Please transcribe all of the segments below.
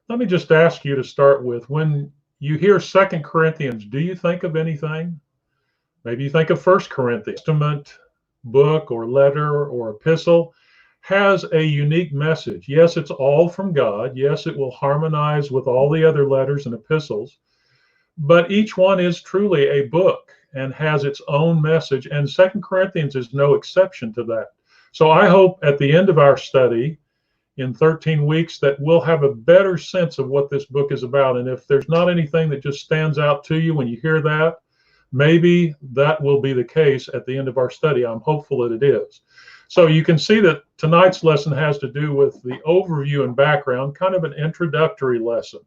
Let me just ask you to start with, when you hear Second Corinthians, do you think of anything? Maybe you think of First Corinthians. Testament book or letter or epistle has a unique message. Yes, it's all from God. Yes, it will harmonize with all the other letters and epistles, but each one is truly a book and has its own message, and Second Corinthians is no exception to that. So I hope at the end of our study in 13 weeks that we'll have a better sense of what this book is about. And if there's not anything that just stands out to you when you hear that, maybe that will be the case at the end of our study. I'm hopeful that it is. So you can see that tonight's lesson has to do with the overview and background, kind of an introductory lesson.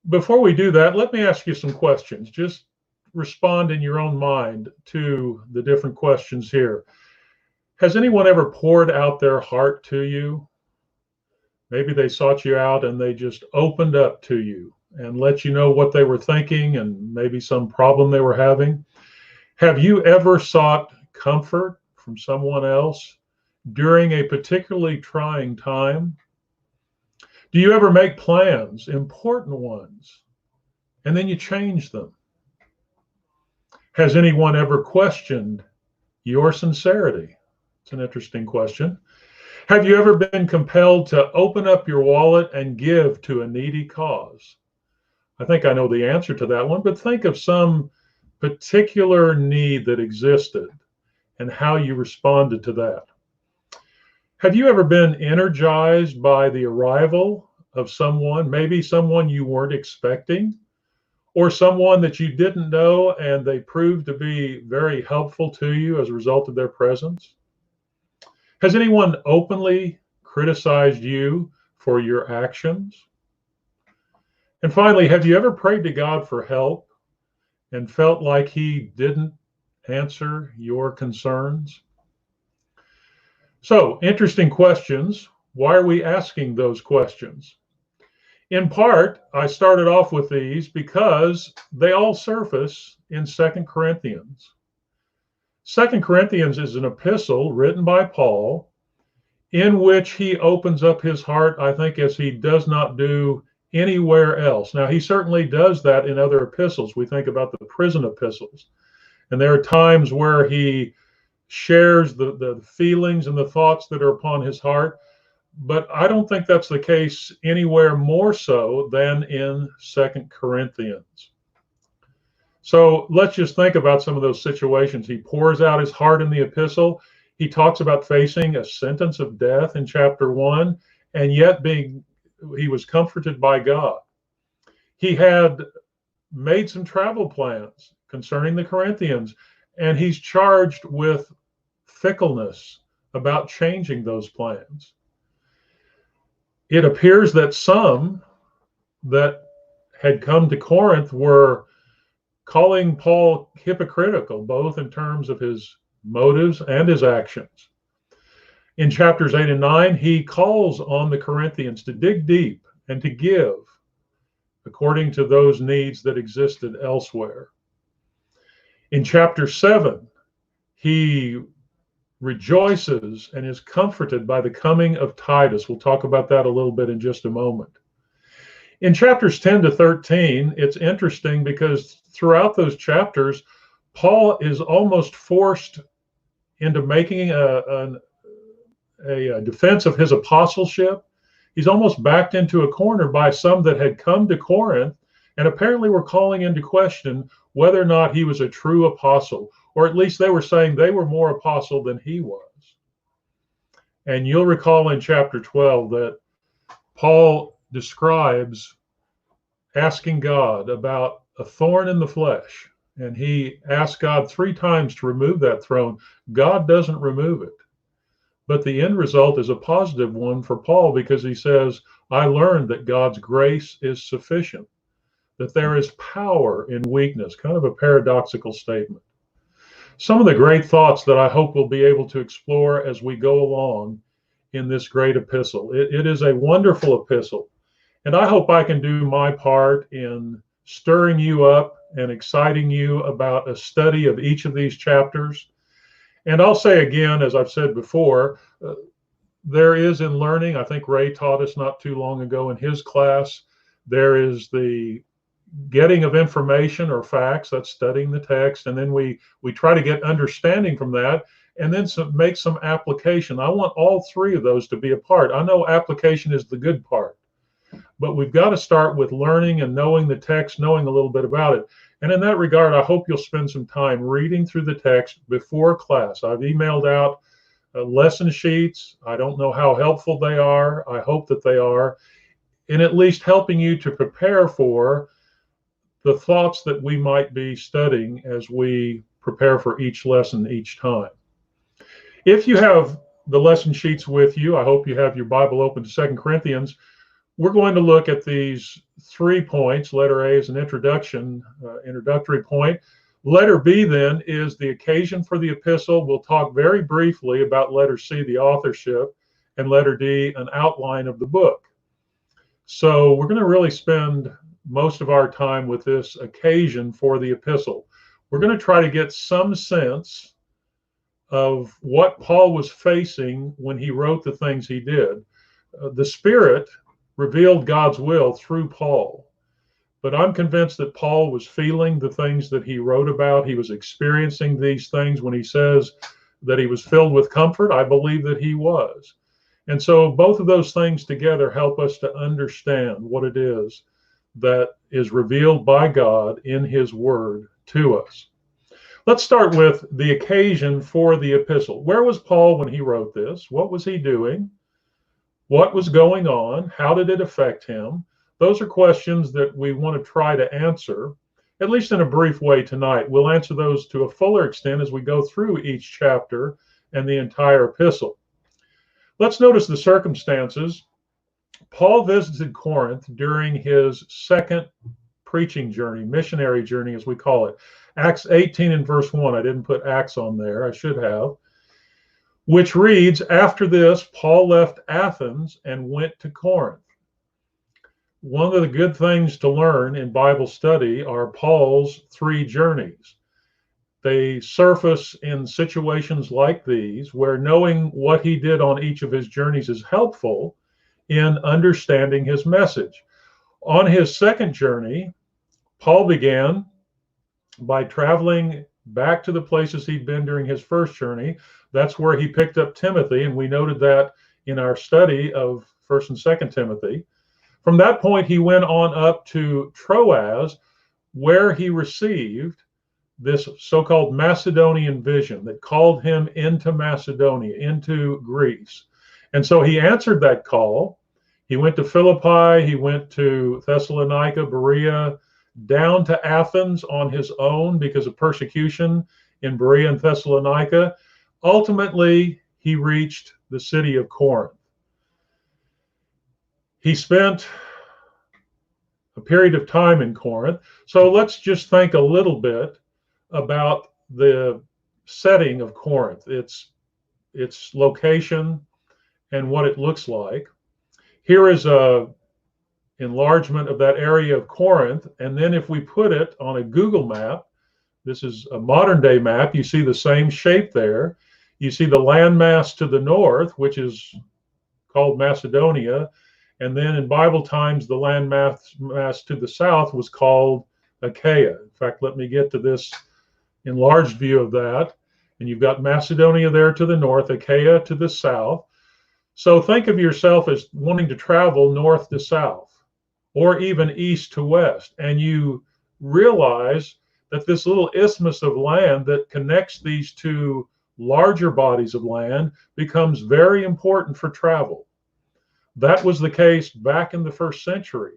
Before we do that, let me ask you some questions. Just respond in your own mind to the different questions here. Has anyone ever poured out their heart to you? Maybe they sought you out and they just opened up to you and let you know what they were thinking and maybe some problem they were having. Have you ever sought comfort from someone else during a particularly trying time? Do you ever make plans, important ones, and then you change them? Has anyone ever questioned your sincerity? It's an interesting question. Have you ever been compelled to open up your wallet and give to a needy cause? I think I know the answer to that one, but think of some particular need that existed and how you responded to that. Have you ever been energized by the arrival of someone, maybe someone you weren't expecting, or someone that you didn't know and they proved to be very helpful to you as a result of their presence? Has anyone openly criticized you for your actions? And finally, have you ever prayed to God for help and felt like He didn't answer your concerns? So, interesting questions. Why are we asking those questions? In part, I started off with these because they all surface in 2 Corinthians. 2 Corinthians is an epistle written by Paul in which he opens up his heart, I think, as he does not do anywhere else. Now, he certainly does that in other epistles. We think about the prison epistles. And there are times where he shares the feelings and the thoughts that are upon his heart. But I don't think that's the case anywhere more so than in 2 Corinthians. So let's just think about some of those situations. He pours out his heart in the epistle. He talks about facing a sentence of death in chapter 1, and yet he was comforted by God. He had made some travel plans concerning the Corinthians, and he's charged with fickleness about changing those plans. It appears that some that had come to Corinth were calling Paul hypocritical, both in terms of his motives and his actions. In chapters 8 and 9, he calls on the Corinthians to dig deep and to give according to those needs that existed elsewhere. In chapter 7, he rejoices and is comforted by the coming of Titus. We'll talk about that a little bit in just a moment. In chapters 10 to 13, it's interesting because throughout those chapters, Paul is almost forced into making a defense of his apostleship. He's almost backed into a corner by some that had come to Corinth and apparently were calling into question whether or not he was a true apostle, or at least they were saying they were more apostle than he was. And you'll recall in chapter 12 that Paul describes asking God about a thorn in the flesh, and he asked God 3 times to remove that thorn. God doesn't remove it. But the end result is a positive one for Paul because he says, I learned that God's grace is sufficient, that there is power in weakness, kind of a paradoxical statement. Some of the great thoughts that I hope we'll be able to explore as we go along in this great epistle. It is a wonderful epistle, and I hope I can do my part in stirring you up and exciting you about a study of each of these chapters. And I'll say again, as I've said before, there is in learning, I think Ray taught us not too long ago in his class, there is the getting of information or facts, that's studying the text, and then we try to get understanding from that, and then make some application. I want all three of those to be a part. I know application is the good part, but we've got to start with learning and knowing the text, knowing a little bit about it. And in that regard, I hope you'll spend some time reading through the text before class. I've emailed out lesson sheets. I don't know how helpful they are. I hope that they are, in at least helping you to prepare for the thoughts that we might be studying as we prepare for each lesson each time. If you have the lesson sheets with you, I hope you have your Bible open to 2 Corinthians. We're going to look at these 3 points. Letter A is an introductory point. Letter B then is the occasion for the epistle. We'll talk very briefly about letter C, the authorship, and letter D, an outline of the book. So we're going to really spend most of our time with this occasion for the epistle. We're going to try to get some sense of what Paul was facing when he wrote the things he did. The Spirit revealed God's will through Paul. But I'm convinced that Paul was feeling the things that he wrote about. He was experiencing these things when he says that he was filled with comfort. I believe that he was. And so both of those things together help us to understand what it is that is revealed by God in his word to us. Let's start with the occasion for the epistle. Where was Paul when he wrote this? What was he doing? What was going on? How did it affect him? Those are questions that we want to try to answer, at least in a brief way tonight. We'll answer those to a fuller extent as we go through each chapter and the entire epistle. Let's notice the circumstances. Paul visited Corinth during his second preaching journey, missionary journey as we call it. Acts 18 and verse 1. I didn't put Acts on there. I should have. Which reads, after this, Paul left Athens and went to Corinth. One of the good things to learn in Bible study are Paul's 3 journeys. They surface in situations like these where knowing what he did on each of his journeys is helpful in understanding his message. On his second journey, Paul began by traveling back to the places he'd been during his first journey. That's where he picked up Timothy, and we noted that in our study of 1st and 2nd Timothy. From that point, he went on up to Troas, where he received this so-called Macedonian vision that called him into Macedonia, into Greece. And so he answered that call. He went to Philippi, he went to Thessalonica, Berea, down to Athens on his own because of persecution in Berea and Thessalonica. Ultimately, he reached the city of Corinth. He spent a period of time in Corinth. So let's just think a little bit about the setting of Corinth, its location and what it looks like. Here is a enlargement of that area of Corinth. And then if we put it on a Google map, this is a modern day map, you see the same shape there. You see the landmass to the north, which is called Macedonia. And then in Bible times, the landmass to the south was called Achaia. In fact, let me get to this enlarged view of that. And you've got Macedonia there to the north, Achaia to the south. So think of yourself as wanting to travel north to south, or even east to west. And you realize that this little isthmus of land that connects these two larger bodies of land becomes very important for travel. That was the case back in the 1st century.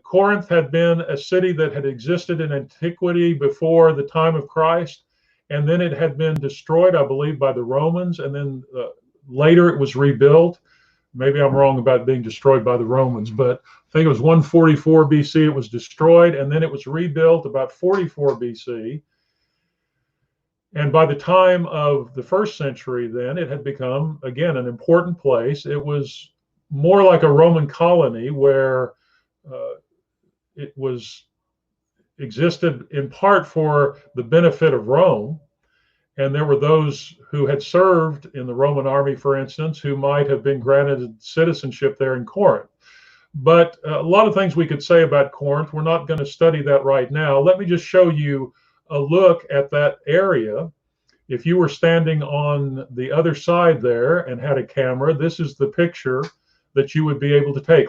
Corinth had been a city that had existed in antiquity before the time of Christ, and then it had been destroyed, I believe, by the Romans, and then later it was rebuilt. Maybe I'm wrong about being destroyed by the Romans, but I think it was 144 BC it was destroyed, and then it was rebuilt about 44 BC. And by the time of the 1st century, then it had become, again, an important place. It was more like a Roman colony where it was existed in part for the benefit of Rome. And there were those who had served in the Roman army, for instance, who might have been granted citizenship there in Corinth. But a lot of things we could say about Corinth. We're not going to study that right now. Let me just show you a look at that area. If you were standing on the other side there and had a camera, this is the picture that you would be able to take,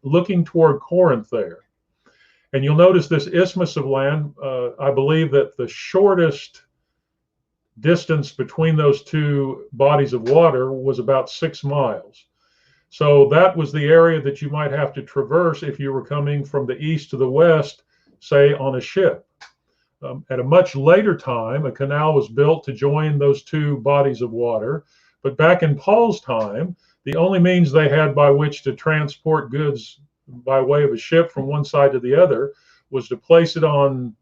looking toward Corinth there. And you'll notice this isthmus of land. I believe that the shortest distance between those two bodies of water was about 6 miles. So that was the area that you might have to traverse if you were coming from the east to the west, say on a ship. At a much later time, a canal was built to join those two bodies of water. But back in Paul's time, the only means they had by which to transport goods by way of a ship from one side to the other was to place it on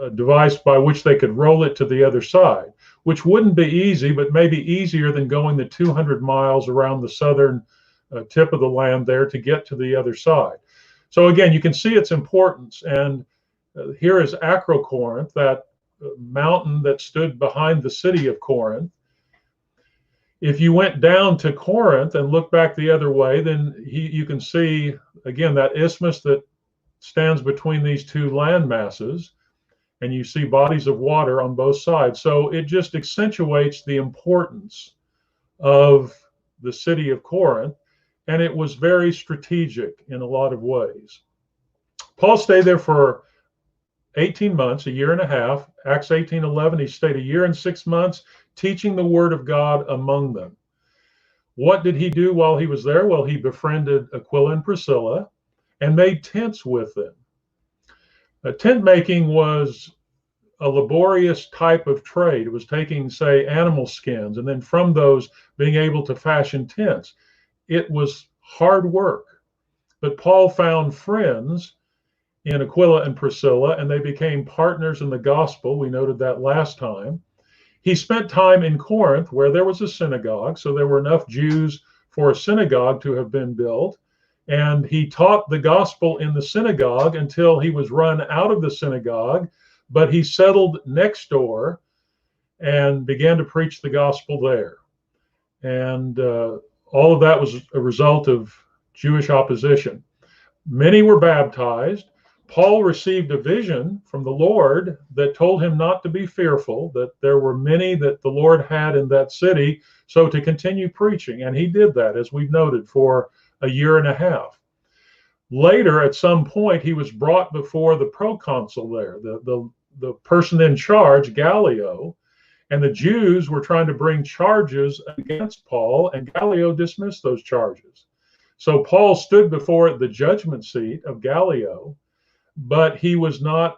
a device by which they could roll it to the other side, which wouldn't be easy, but maybe easier than going the 200 miles around the southern tip of the land there to get to the other side. So again, you can see its importance. And here is Acrocorinth, that mountain that stood behind the city of Corinth. If you went down to Corinth and look back the other way, then you can see, again, that isthmus that stands between these two land masses, and you see bodies of water on both sides. So it just accentuates the importance of the city of Corinth, and it was very strategic in a lot of ways. Paul stayed there for 18 months, a year and a half. Acts 18:11, he stayed a year and 6 months teaching the word of God among them. What did he do while he was there? Well, he befriended Aquila and Priscilla and made tents with them. Tent making was a laborious type of trade. It was taking, say, animal skins, and then from those being able to fashion tents. It was hard work. But Paul found friends in Aquila and Priscilla, and they became partners in the gospel. We noted that last time. He spent time in Corinth, where there was a synagogue, so there were enough Jews for a synagogue to have been built. And he taught the gospel in the synagogue until he was run out of the synagogue, but he settled next door and began to preach the gospel there. And all of that was a result of Jewish opposition. Many were baptized. Paul received a vision from the Lord that told him not to be fearful, that there were many that the Lord had in that city, so to continue preaching. And he did that, as we've noted, for a year and a half. Later, at some point, he was brought before the proconsul there, the person in charge, Gallio, and the Jews were trying to bring charges against Paul, and Gallio dismissed those charges. So Paul stood before the judgment seat of Gallio, but he was not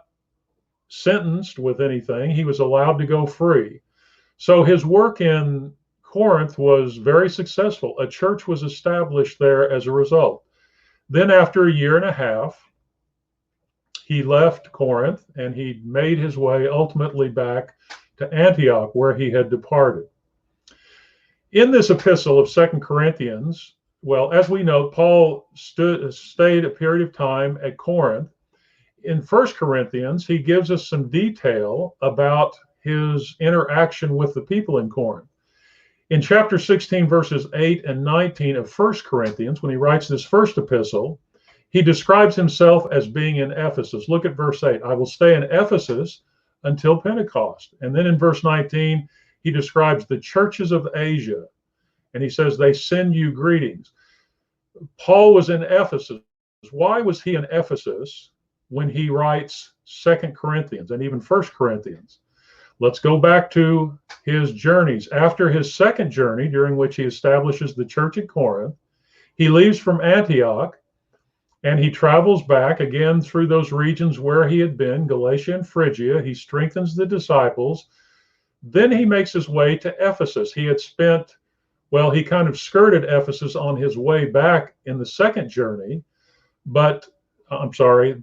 sentenced with anything. He was allowed to go free. So his work in Corinth was very successful. A church was established there as a result. Then after a year and a half, he left Corinth and he made his way ultimately back to Antioch, where he had departed. In this epistle of 2 Corinthians, well, as we know, Paul stayed a period of time at Corinth. In 1 Corinthians, he gives us some detail about his interaction with the people in Corinth. In chapter 16, verses 8 and 19 of 1 Corinthians, when he writes this first epistle, he describes himself as being in Ephesus. Look at verse 8. I will stay in Ephesus until Pentecost. And then in verse 19, he describes the churches of Asia. And he says, they send you greetings. Paul was in Ephesus. Why was he in Ephesus when he writes 2 Corinthians and even 1 Corinthians? Let's go back to his journeys. After his second journey, during which he establishes the church at Corinth, he leaves from Antioch and he travels back again through those regions where he had been, Galatia and Phrygia. He strengthens the disciples. Then he makes his way to Ephesus. He had spent, well, he kind of skirted Ephesus on his way back in the second journey, but I'm sorry,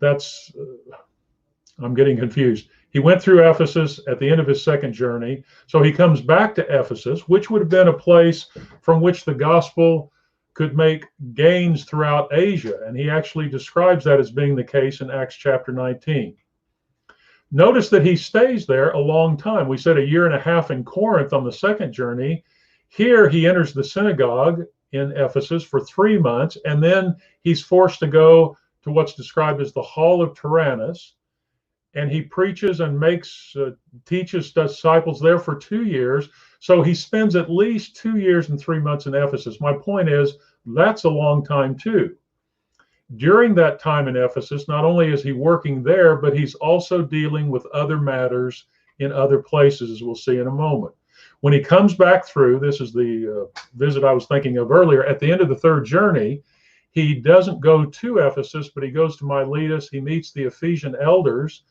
I'm getting confused. He went through Ephesus at the end of his second journey. So he comes back to Ephesus, which would have been a place from which the gospel could make gains throughout Asia. And he actually describes that as being the case in Acts chapter 19. Notice that he stays there a long time. We said a year and a half in Corinth on the second journey. Here he enters the synagogue in Ephesus for 3 months, and then he's forced to go to what's described as the Hall of Tyrannus, and he preaches and teaches disciples there for 2 years. So he spends at least 2 years and 3 months in Ephesus. My point is, that's a long time too. During that time in Ephesus, not only is he working there, but he's also dealing with other matters in other places, as we'll see in a moment. When he comes back through, this is the visit I was thinking of earlier, at the end of the third journey, he doesn't go to Ephesus, but he goes to Miletus. He meets the Ephesian elders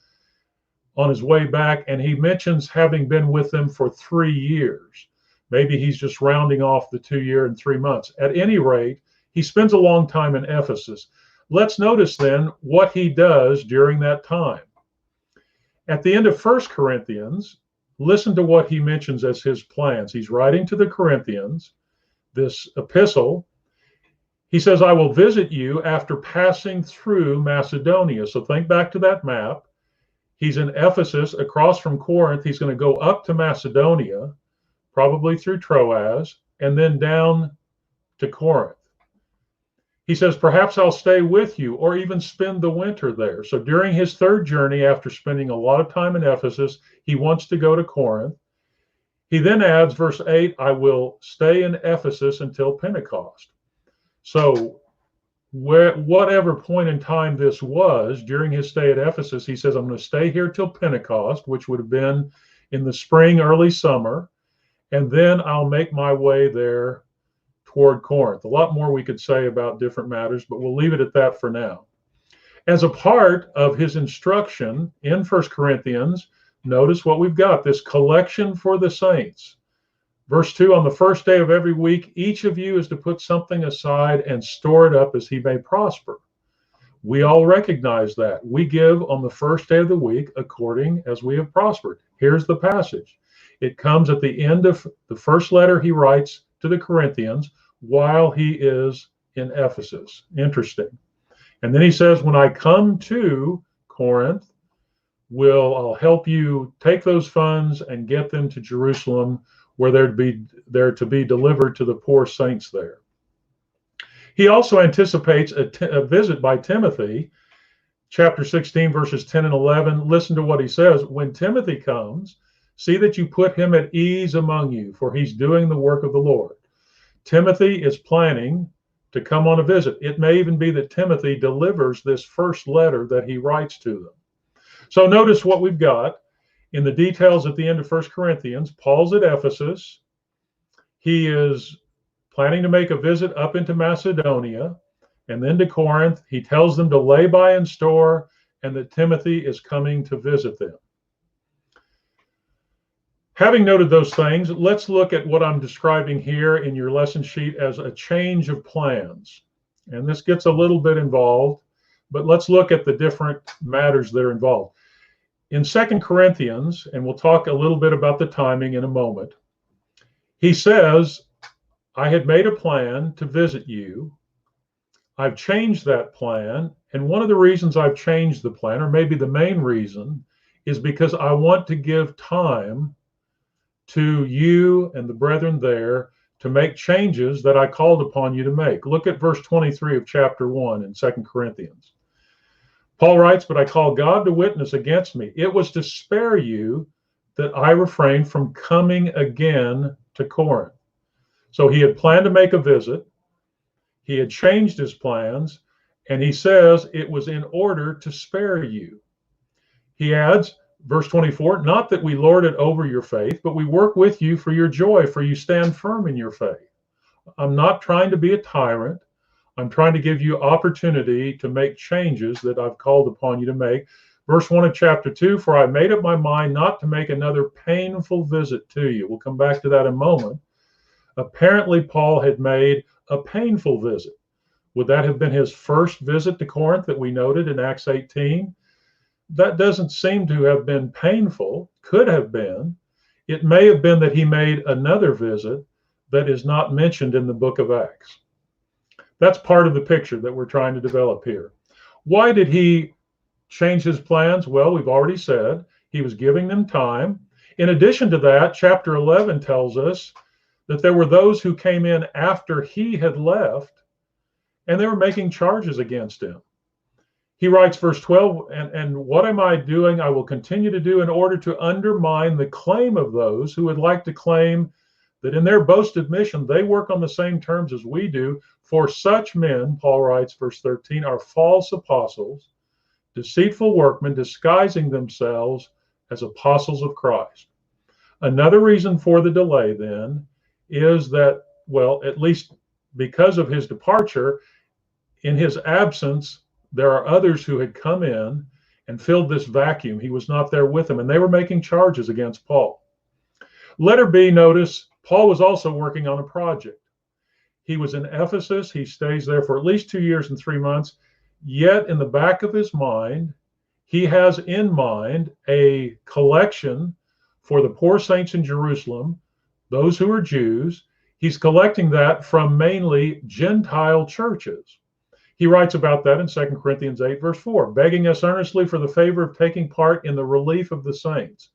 on his way back, and he mentions having been with them for 3 years. Maybe he's just rounding off the 2 year and 3 months. At any rate, he spends a long time in Ephesus. Let's notice then what he does during that time. At the end of 1 Corinthians, listen to what he mentions as his plans. He's writing to the Corinthians this epistle. He says, I will visit you after passing through Macedonia. So think back to that map. He's in Ephesus across from Corinth. He's going to go up to Macedonia, probably through Troas, and then down to Corinth. He says, perhaps I'll stay with you or even spend the winter there. So during his third journey, after spending a lot of time in Ephesus, he wants to go to Corinth. He then adds, verse 8, I will stay in Ephesus until Pentecost. So whatever point in time this was, during his stay at Ephesus, he says, I'm going to stay here till Pentecost, which would have been in the spring, early summer, and then I'll make my way there toward Corinth. A lot more we could say about different matters, but we'll leave it at that for now. As a part of his instruction in 1 Corinthians, notice what we've got, this collection for the saints. Verse 2, on the first day of every week, each of you is to put something aside and store it up as he may prosper. We all recognize that. We give on the first day of the week according as we have prospered. Here's the passage. It comes at the end of the first letter he writes to the Corinthians while he is in Ephesus. Interesting. And then he says, when I come to Corinth, I'll help you take those funds and get them to Jerusalem, where they're to be delivered to the poor saints there. He also anticipates a visit by Timothy, chapter 16, verses 10 and 11. Listen to what he says. When Timothy comes, see that you put him at ease among you, for he's doing the work of the Lord. Timothy is planning to come on a visit. It may even be that Timothy delivers this first letter that he writes to them. So notice what we've got in the details at the end of 1 Corinthians. Paul's at Ephesus. He is planning to make a visit up into Macedonia and then to Corinth. He tells them to lay by and store, and that Timothy is coming to visit them. Having noted those things, let's look at what I'm describing here in your lesson sheet as a change of plans. And this gets a little bit involved, but let's look at the different matters that are involved. In 2 Corinthians, and we'll talk a little bit about the timing in a moment, he says, I had made a plan to visit you. I've changed that plan. And one of the reasons I've changed the plan, or maybe the main reason, is because I want to give time to you and the brethren there to make changes that I called upon you to make. Look at verse 23 of chapter 1 in 2 Corinthians. Paul writes, but I call God to witness against me. It was to spare you that I refrained from coming again to Corinth. So he had planned to make a visit. He had changed his plans, and he says it was in order to spare you. He adds, verse 24, not that we lord it over your faith, but we work with you for your joy, for you stand firm in your faith. I'm not trying to be a tyrant. I'm trying to give you opportunity to make changes that I've called upon you to make. Verse 1 of chapter 2, for I made up my mind not to make another painful visit to you. We'll come back to that in a moment. Apparently, Paul had made a painful visit. Would that have been his first visit to Corinth that we noted in Acts 18? That doesn't seem to have been painful. Could have been. It may have been that he made another visit that is not mentioned in the book of Acts. That's part of the picture that we're trying to develop here. Why did he change his plans? Well, we've already said he was giving them time. In addition to that, chapter 11 tells us that there were those who came in after he had left, and they were making charges against him. He writes, verse 12, and what am I doing? I will continue to do in order to undermine the claim of those who would like to claim that in their boasted mission, they work on the same terms as we do. For such men, Paul writes, verse 13, are false apostles, deceitful workmen, disguising themselves as apostles of Christ. Another reason for the delay then is that, well, at least because of his departure, in his absence, there are others who had come in and filled this vacuum. He was not there with them, and they were making charges against Paul. Letter B, notice, Paul was also working on a project. He was in Ephesus. He stays there for at least 2 years and 3 months. Yet in the back of his mind, he has in mind a collection for the poor saints in Jerusalem, those who are Jews. He's collecting that from mainly Gentile churches. He writes about that in 2 Corinthians 8, verse 4, begging us earnestly for the favor of taking part in the relief of the saints.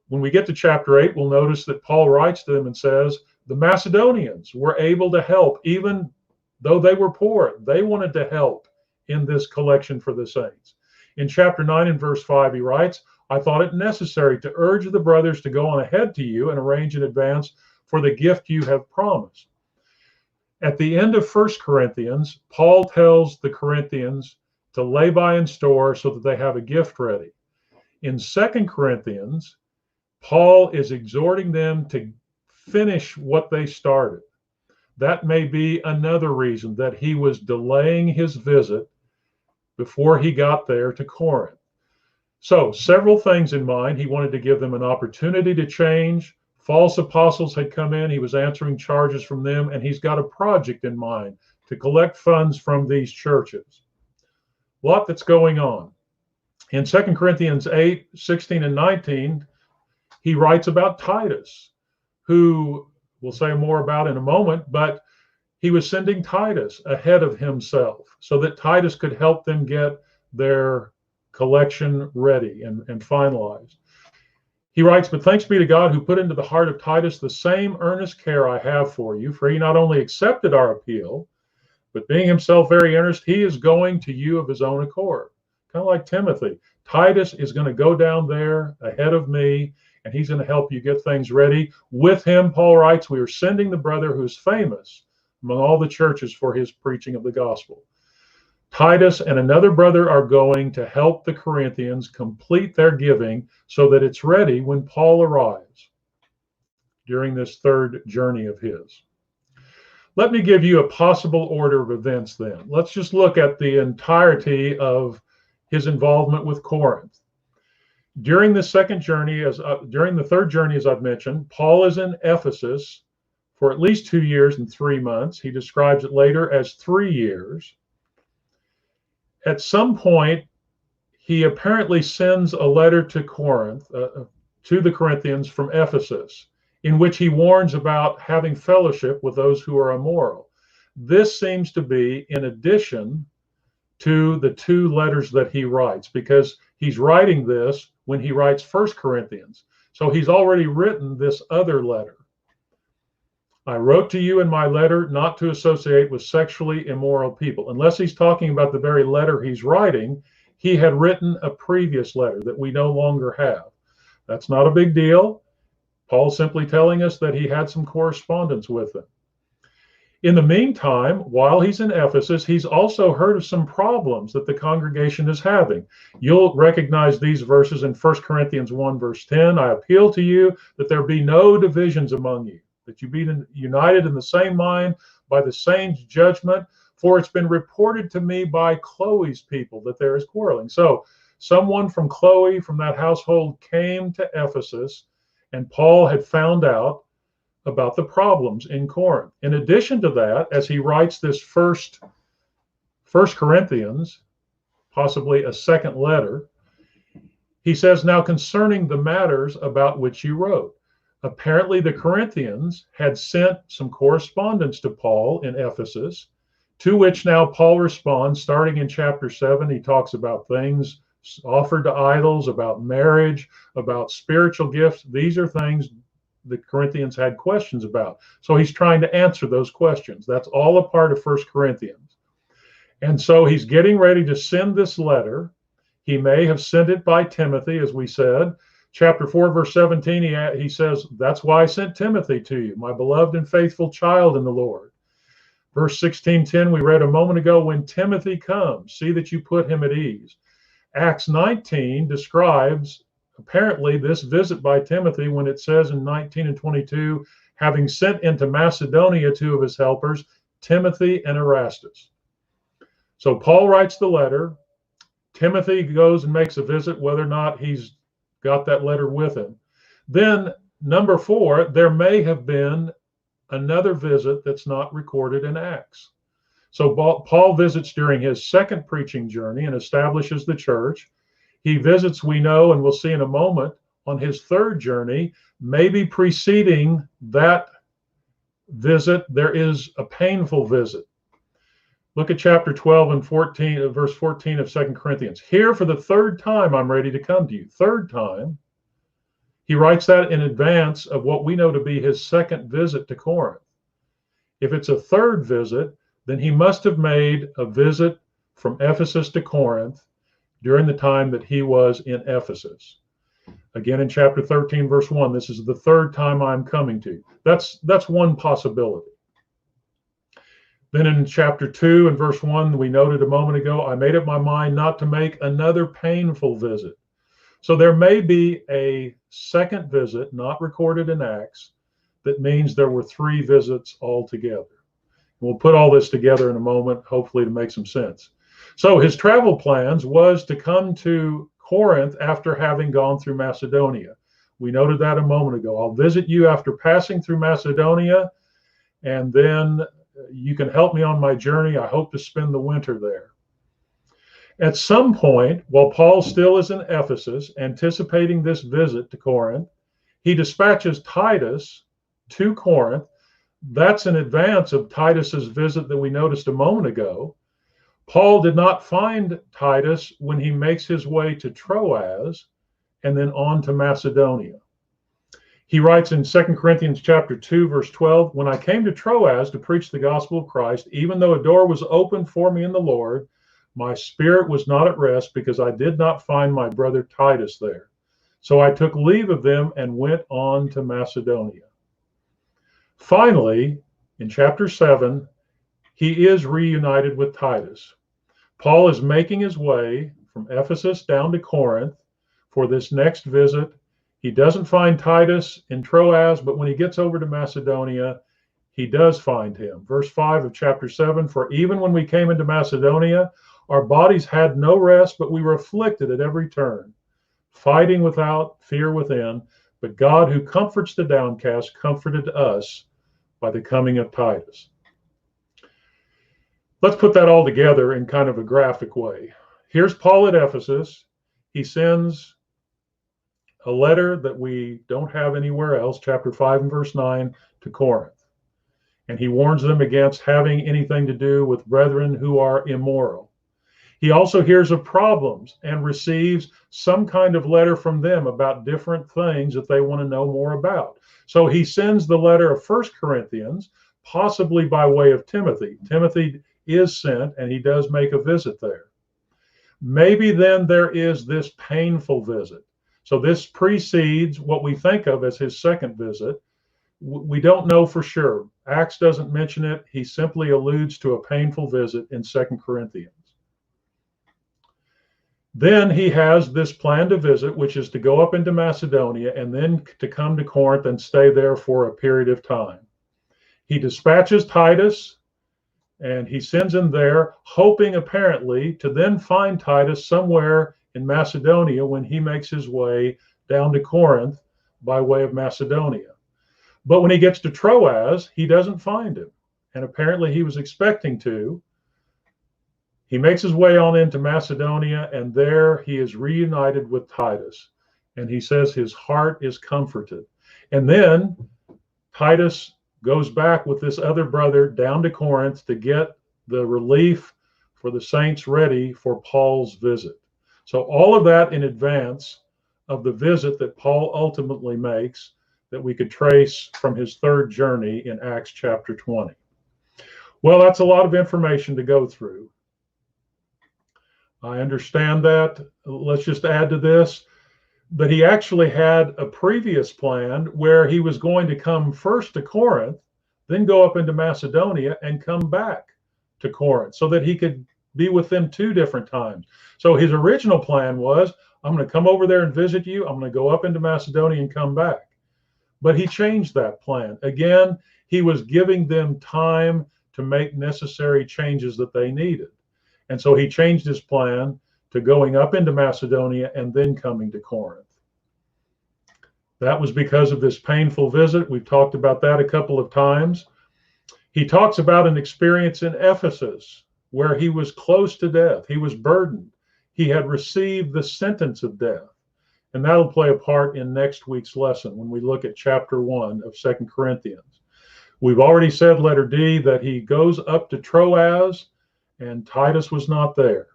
When we get to chapter 8, we'll notice that Paul writes to them and says, the Macedonians were able to help, even though they were poor. They wanted to help in this collection for the saints. In chapter 9 and verse 5, he writes, I thought it necessary to urge the brothers to go on ahead to you and arrange in advance for the gift you have promised. At the end of 1 Corinthians, Paul tells the Corinthians to lay by in store so that they have a gift ready. In 2 Corinthians, Paul is exhorting them to finish what they started. That may be another reason that he was delaying his visit before he got there to Corinth. So, several things in mind. He wanted to give them an opportunity to change. False apostles had come in. He was answering charges from them, and he's got a project in mind to collect funds from these churches. A lot that's going on. In 2 Corinthians 8, 16 and 19, he writes about Titus, who we'll say more about in a moment, but he was sending Titus ahead of himself so that Titus could help them get their collection ready and finalized. He writes, but thanks be to God who put into the heart of Titus the same earnest care I have for you, for he not only accepted our appeal, but being himself very earnest, he is going to you of his own accord. Kind of like Timothy. Titus is going to go down there ahead of me, and he's going to help you get things ready. With him, Paul writes, we are sending the brother who's famous among all the churches for his preaching of the gospel. Titus and another brother are going to help the Corinthians complete their giving so that it's ready when Paul arrives during this third journey of his. Let me give you a possible order of events then. Let's just look at the entirety of his involvement with Corinth. During the third journey, as I've mentioned, Paul is in Ephesus for at least 2 years and 3 months. He describes it later as 3 years. At some point, he apparently sends a letter to Corinth, to the Corinthians from Ephesus, in which he warns about having fellowship with those who are immoral. This seems to be in addition to the 2 letters that he writes, because he's writing this when he writes 1 Corinthians. So he's already written this other letter. I wrote to you in my letter not to associate with sexually immoral people. Unless he's talking about the very letter he's writing, he had written a previous letter that we no longer have. That's not a big deal. Paul's simply telling us that he had some correspondence with them. In the meantime, while he's in Ephesus, he's also heard of some problems that the congregation is having. You'll recognize these verses in 1 Corinthians 1, verse 10. I appeal to you that there be no divisions among you, that you be united in the same mind by the same judgment, for it's been reported to me by Chloe's people that there is quarreling. So someone from Chloe, from that household, came to Ephesus, and Paul had found out about the problems in Corinth. In addition to that, as he writes this first Corinthians, possibly a second letter, he says, now concerning the matters about which you wrote. Apparently the Corinthians had sent some correspondence to Paul in Ephesus, To which now Paul responds, starting in chapter 7. He talks about things offered to idols, about marriage, about spiritual gifts. These are things the Corinthians had questions about. So he's trying to answer those questions. That's all a part of 1 Corinthians. And so he's getting ready to send this letter. He may have sent it by Timothy, as we said. Chapter 4, verse 17, he says, that's why I sent Timothy to you, my beloved and faithful child in the Lord. Verse 16:10, we read a moment ago, when Timothy comes, see that you put him at ease. Acts 19 describes apparently this visit by Timothy when it says in 19 and 22, having sent into Macedonia 2 of his helpers, Timothy and Erastus. So Paul writes the letter. Timothy goes and makes a visit, whether or not he's got that letter with him. Then, number 4, there may have been another visit that's not recorded in Acts. So Paul visits during his second preaching journey and establishes the church. He visits, we know, and we'll see in a moment, on his third journey. Maybe preceding that visit, there is a painful visit. Look at chapter 12 and 14, verse 14 of 2 Corinthians. Here for the third time I'm ready to come to you. Third time. He writes that in advance of what we know to be his second visit to Corinth. If it's a third visit, then he must have made a visit from Ephesus to Corinth during the time that he was in Ephesus. Again, in chapter 13, verse 1, this is the third time I'm coming to you. That's one possibility. Then in chapter 2 and verse 1, we noted a moment ago, I made up my mind not to make another painful visit. So there may be a second visit not recorded in Acts that means there were 3 visits altogether. We'll put all this together in a moment, hopefully to make some sense. So his travel plans was to come to Corinth after having gone through Macedonia. We noted that a moment ago. I'll visit you after passing through Macedonia, and then you can help me on my journey. I hope to spend the winter there. At some point, while Paul still is in Ephesus, anticipating this visit to Corinth, he dispatches Titus to Corinth. That's in advance of Titus's visit that we noticed a moment ago. Paul did not find Titus when he makes his way to Troas and then on to Macedonia. He writes in 2 Corinthians chapter 2, verse 12, when I came to Troas to preach the gospel of Christ, even though a door was open for me in the Lord, my spirit was not at rest because I did not find my brother Titus there. So I took leave of them and went on to Macedonia. Finally, in chapter 7, he is reunited with Titus. Paul is making his way from Ephesus down to Corinth for this next visit. He doesn't find Titus in Troas, but when he gets over to Macedonia, he does find him. Verse 5 of chapter 7, for even when we came into Macedonia, our bodies had no rest, but we were afflicted at every turn, fighting without, fear within. But God, who comforts the downcast, comforted us by the coming of Titus. Let's put that all together in kind of a graphic way. Here's Paul at Ephesus. He sends a letter that we don't have anywhere else, chapter 5 and verse 9, to Corinth. And he warns them against having anything to do with brethren who are immoral. He also hears of problems and receives some kind of letter from them about different things that they want to know more about. So he sends the letter of 1 Corinthians, possibly by way of Timothy. Timothy is sent, and he does make a visit there. Maybe then there is this painful visit. So this precedes what we think of as his second visit. We don't know for sure. Acts doesn't mention it. He simply alludes to a painful visit in 2 Corinthians. Then he has this plan to visit, which is to go up into Macedonia and then to come to Corinth and stay there for a period of time. He dispatches Titus and he sends him there, hoping apparently to then find Titus somewhere in Macedonia when he makes his way down to Corinth by way of Macedonia. But when he gets to Troas, he doesn't find him. And apparently he was expecting to. He makes his way on into Macedonia, and there he is reunited with Titus. And he says his heart is comforted. And then Titus goes back with this other brother down to Corinth to get the relief for the saints ready for Paul's visit. So all of that in advance of the visit that Paul ultimately makes, that we could trace from his third journey in Acts chapter 20. Well, that's a lot of information to go through. I understand that. Let's just add to this that he actually had a previous plan where he was going to come first to Corinth, then go up into Macedonia and come back to Corinth so that he could be with them 2 different times. So his original plan was, I'm going to come over there and visit you. I'm going to go up into Macedonia and come back. But he changed that plan. Again, he was giving them time to make necessary changes that they needed. And so he changed his plan to going up into Macedonia and then coming to Corinth. That was because of this painful visit. We've talked about that a couple of times. He talks about an experience in Ephesus where he was close to death. He was burdened. He had received the sentence of death. And that'll play a part in next week's lesson when we look at chapter 1 of 2 Corinthians. We've already said, letter D, that he goes up to Troas and Titus was not there.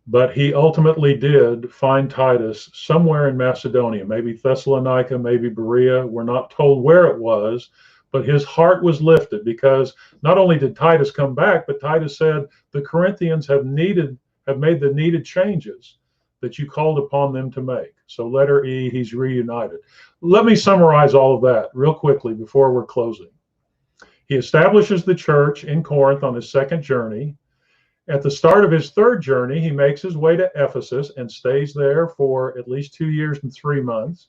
But he ultimately did find Titus somewhere in Macedonia, maybe Thessalonica, maybe Berea. We're not told where it was, but his heart was lifted because not only did Titus come back, but Titus said, the Corinthians have made the needed changes that you called upon them to make. So letter E, he's reunited. Let me summarize all of that real quickly before we're closing. He establishes the church in Corinth on his second journey. At the start of his third journey, he makes his way to Ephesus and stays there for at least 2 years and 3 months.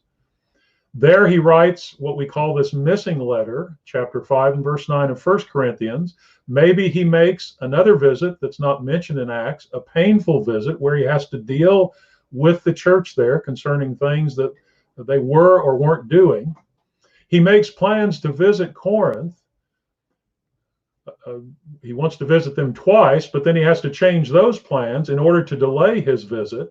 There he writes what we call this missing letter, chapter 5 and verse 9 of 1 Corinthians. Maybe he makes another visit that's not mentioned in Acts, a painful visit where he has to deal with the church there concerning things that they were or weren't doing. He makes plans to visit Corinth. He wants to visit them twice, but then he has to change those plans in order to delay his visit.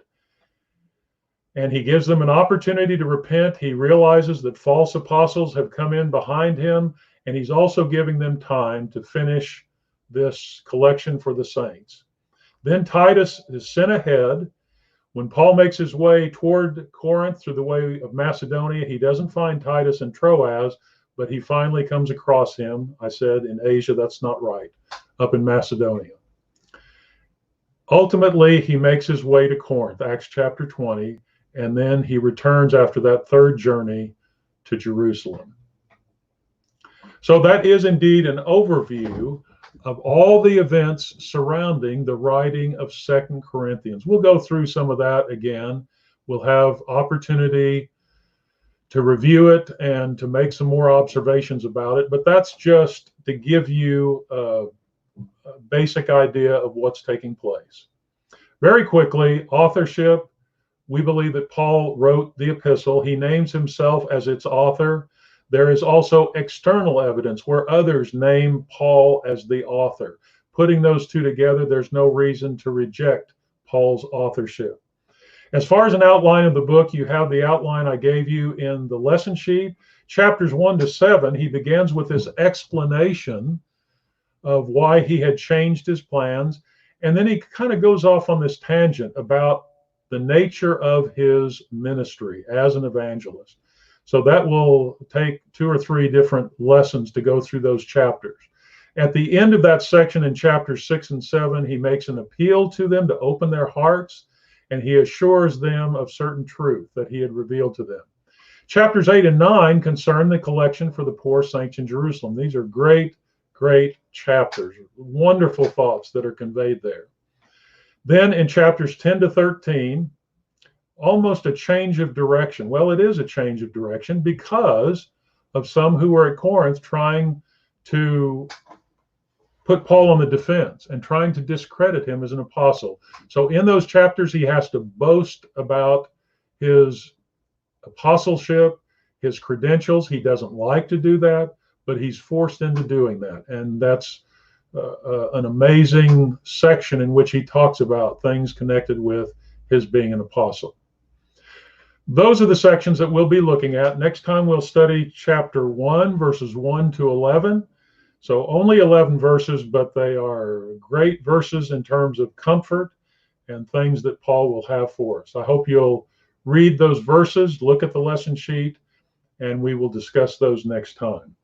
And he gives them an opportunity to repent. He realizes that false apostles have come in behind him, and he's also giving them time to finish this collection for the saints. Then Titus is sent ahead. When Paul makes his way toward Corinth through the way of Macedonia, he doesn't find Titus in Troas, but he finally comes across him. I said in Asia, that's not right, up in Macedonia. Ultimately, he makes his way to Corinth, Acts chapter 20, and then he returns after that third journey to Jerusalem. So that is indeed an overview of all the events surrounding the writing of 2 Corinthians. We'll go through some of that again. We'll have opportunity to review it and to make some more observations about it, but that's just to give you a basic idea of what's taking place. Very quickly, authorship. We believe that Paul wrote the epistle. He names himself as its author. There is also external evidence where others name Paul as the author. Putting those two together, there's no reason to reject Paul's authorship. As far as an outline of the book, you have the outline I gave you in the lesson sheet. Chapters 1 to 7, he begins with this explanation of why he had changed his plans. And then he kind of goes off on this tangent about the nature of his ministry as an evangelist. So that will take 2 or 3 different lessons to go through those chapters. At the end of that section in chapters 6 and 7, he makes an appeal to them to open their hearts, and he assures them of certain truth that he had revealed to them. Chapters 8 and 9 concern the collection for the poor saints in Jerusalem. These are great, great chapters, wonderful thoughts that are conveyed there. Then in chapters 10 to 13, almost a change of direction. Well, it is a change of direction because of some who were at Corinth trying to put Paul on the defense and trying to discredit him as an apostle. So in those chapters, he has to boast about his apostleship, his credentials. He doesn't like to do that, but he's forced into doing that. And that's an amazing section in which he talks about things connected with his being an apostle. Those are the sections that we'll be looking at. Next time we'll study chapter 1, verses 1 to 11. So only 11 verses, but they are great verses in terms of comfort and things that Paul will have for us. I hope you'll read those verses, look at the lesson sheet, and we will discuss those next time.